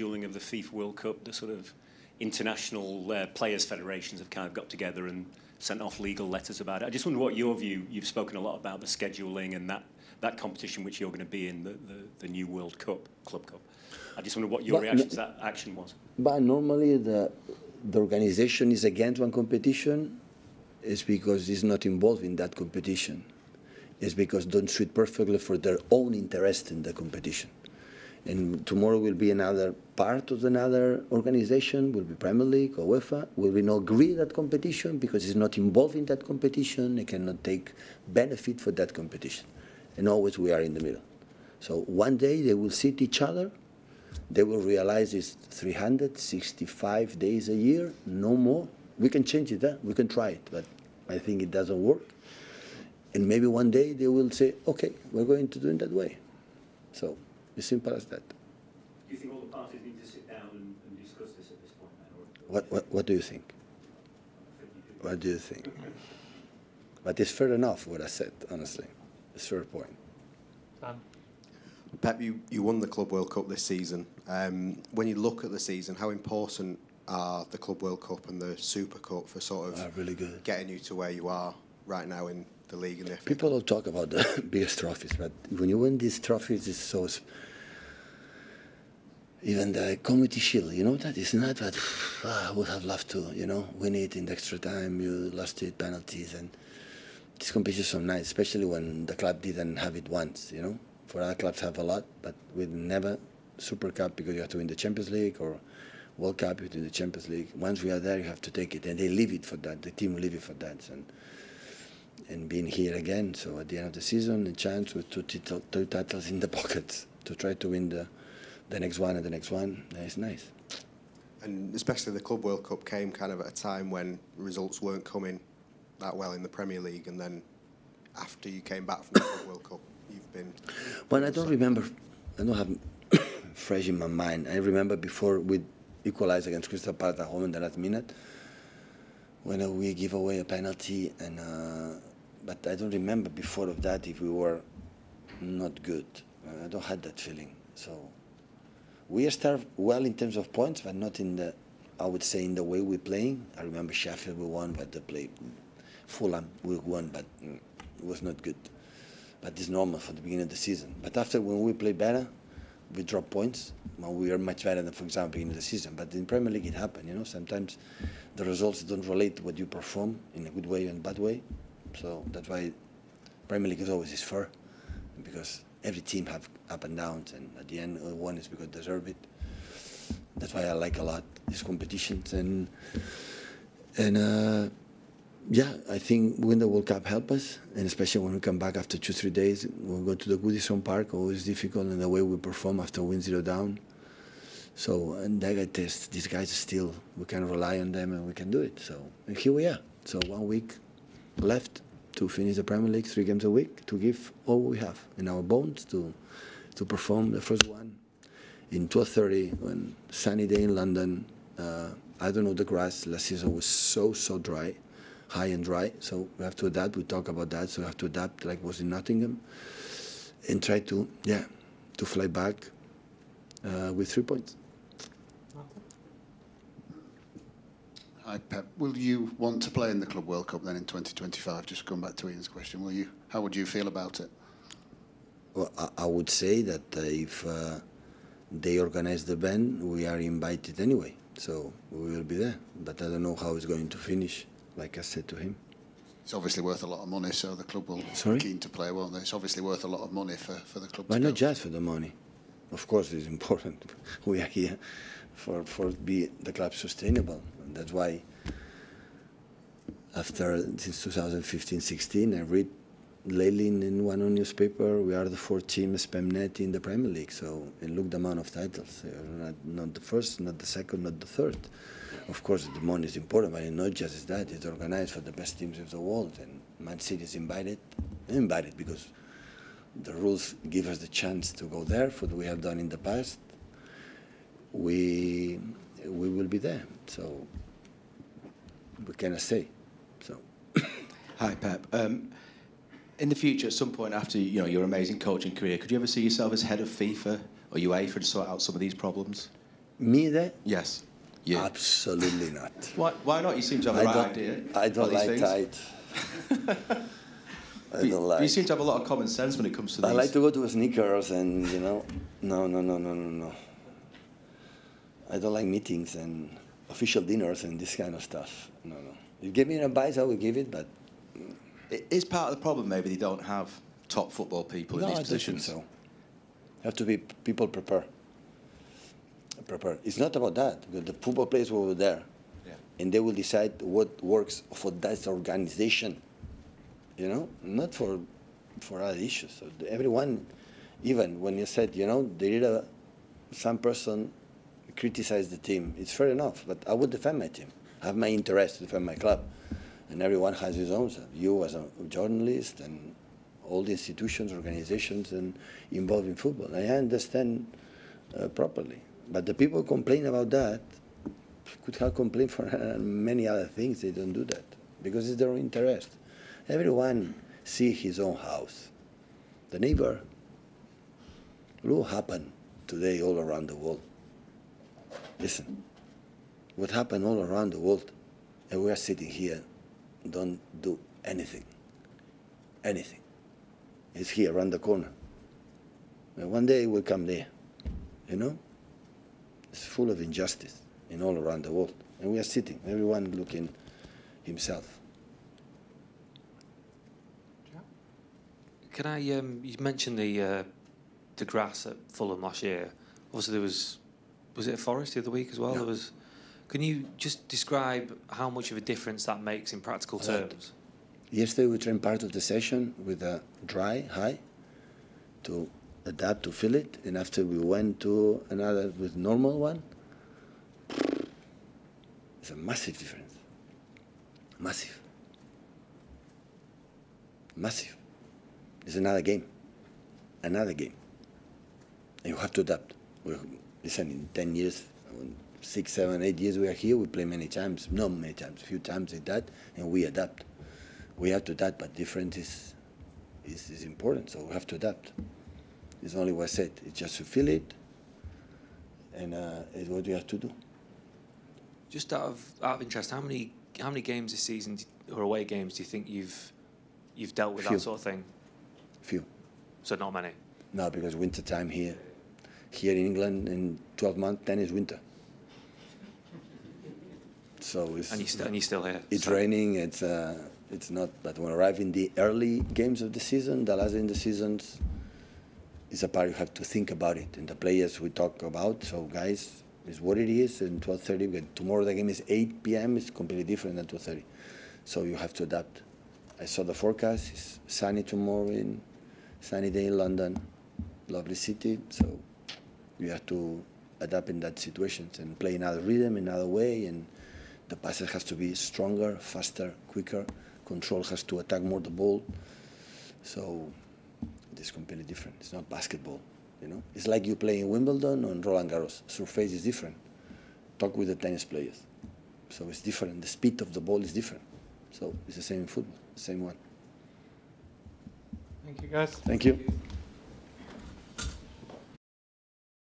scheduling of the FIFA World Cup, the sort of international players' federations have kind of got together and sent off legal letters about it. I just wonder what your view, you've spoken a lot about the scheduling and that competition which you're going to be in, the new World Cup, Club Cup. I just wonder what your reaction to that action was. But normally the organization is against one competition is because it's not involved in that competition. It's because don't suit perfectly for their own interest in the competition. And tomorrow will be another part of another organization, will be Premier League or UEFA, will we not agree that competition because it's not involved in that competition, it cannot take benefit for that competition. And always we are in the middle. So one day they will sit each other, they will realize it's 365 days a year, no more. We can change it, we can try it, but I think it doesn't work. And maybe one day they will say, okay, we're going to do it that way. So as simple as that. Do you think all the parties need to sit down and discuss this at this point now? What do you think? What do you think? But it's fair enough what I said, honestly. It's a fair point. Pep, you won the Club World Cup this season. When you look at the season, how important are the Club World Cup and the Super Cup for sort of really good. Getting you to where you are right now in the league and the FA? People don't talk about the biggest trophies, but when you win these trophies, it's so... Even the Community Shield, you know, that is not that I would have loved to, you know, win it in the extra time, you lost it, penalties, and this competition is so nice, especially when the club didn't have it once, you know. For other clubs have a lot, but we never Super Cup because you have to win the Champions League, or World Cup, you have to win the Champions League. Once we are there, you have to take it, and they leave it for that, the team will leave it for that. And being here again, so at the end of the season, a chance with two titles in the pockets to try to win the next one and the next one, it's nice. And especially the Club World Cup came kind of at a time when results weren't coming that well in the Premier League, and then after you came back from the Club World Cup, you've been... Well, I don't remember, I don't have fresh in my mind. I remember before we equalized against Crystal Palace at home in the last minute, when we give away a penalty, and but I don't remember before of that if we were not good. I don't have that feeling. So we start well in terms of points, but not in the, I would say, in the way we're playing. I remember Sheffield we won, but the play, Fulham we won, but it was not good. But it's normal for the beginning of the season. But after, when we play better, we drop points. Well, we are much better than, for example, beginning of the season. But in Premier League it happens, you know. Sometimes the results don't relate to what you perform in a good way and bad way. So that's why Premier League is always fair, because every team have up and downs, and at the end, one is because they deserve it. That's why I like a lot these competitions, and yeah, I think win the World Cup help us, and especially when we come back after 2-3 days, we'll go to the Goodison Park. Always difficult, and the way we perform after win 0 down. So, and that I test these guys still. We can rely on them, and we can do it. So, and here we are. So 1 week left to finish the Premier League, 3 games a week, to give all we have in our bones to perform the first one in 12:30 on sunny day in London. I don't know the grass. Last season was so dry, high and dry. So we have to adapt. We talk about that. So we have to adapt like was in Nottingham, and try to fly back with 3 points. Hi, Pep. Will you want to play in the Club World Cup then in 2025? Just going back to Ian's question, will you? How would you feel about it? Well, I would say that if they organize the ban, we are invited anyway, so we will be there. But I don't know how it's going to finish, like I said to him. It's obviously worth a lot of money, so the club will be keen to play, won't they? It's obviously worth a lot of money for the club to not just for the money. Of course, it's important. We are here for be the club sustainable. And that's why since 2015-16, I read lately in one newspaper, we are the 4th team SPAMnet in the Premier League. So, and look the amount of titles. Not the first, not the second, not the third. Of course, the money is important, but not just that. It's organized for the best teams of the world, and Man City is invited because the rules give us the chance to go there. For what we have done in the past, we will be there. So we cannot say. So. Hi, Pep. In the future, at some point after your amazing coaching career, could you ever see yourself as head of FIFA or UEFA to sort out some of these problems? Me there? Yes. You. Absolutely not. Why not? You seem to have the right idea. I don't about like these things. tight. I don't like. You seem to have a lot of common sense when it comes to these. I like to go to sneakers and, you know, no. I don't like meetings and official dinners and this kind of stuff. No. You give me an advice, I will give it, but... It is part of the problem, maybe they don't have top football people in these positions. No, I don't think so. Have to be people prepare. It's not about that, because the football players were there, and they will decide what works for that organization, you know, not for other issues. So everyone, even when you said, you know, some person criticized the team, it's fair enough, but I would defend my team. I have my interest to defend my club, and everyone has his own. So you as a journalist and all the institutions, organizations, and involved in football. I understand properly. But the people complain about that could have complained for many other things. They don't do that because it's their own interest. Everyone see his own house. The neighbor. Look what happened today all around the world. Listen, what happened all around the world, and we are sitting here, don't do anything. Anything. It's here around the corner. And one day it will come there, you know? It's full of injustice in all around the world. And we are sitting, everyone looking himself. Can I, you mentioned the grass at Fulham last year. Obviously there was it Forest the other week as well? No. Can you just describe how much of a difference that makes in practical terms? Yesterday we trained part of the session with a dry, high, to adapt to feel it, and after we went to another with normal one. It's a massive difference. Massive. It's another game. And you have to adapt. Listen, in 10 years, 6, 7, 8 years we are here, we play many times, not many times, a few times like that, and we adapt. We have to adapt, but difference is important, so we have to adapt. It's only what I said. It's just to feel it, and it's what you have to do. Just out of interest, how many games this season or away games do you think you've dealt with Few. that sort of thing? Few. So not many. No, because winter time here in England in 12 months, then is winter. So it's And you're still here. It's so. raining. It's not. But when we arrive in the early games of the season, the last in the seasons, is a part you have to think about it. And the players we talk about. So guys, it's what it is. And 12:30. Tomorrow the game is 8 p.m. It's completely different than 12:30. So you have to adapt. I saw the forecast. It's sunny tomorrow, sunny day in London, lovely city. So you have to adapt in that situations and play another rhythm, another way, and the passer has to be stronger, faster, quicker. Control has to attack more the ball. So it's completely different. It's not basketball, you know. It's like you play in Wimbledon or in Roland Garros. Surface is different. Talk with the tennis players. So it's different. The speed of the ball is different. So it's the same in football, the same one. Thank you, guys. Thank you.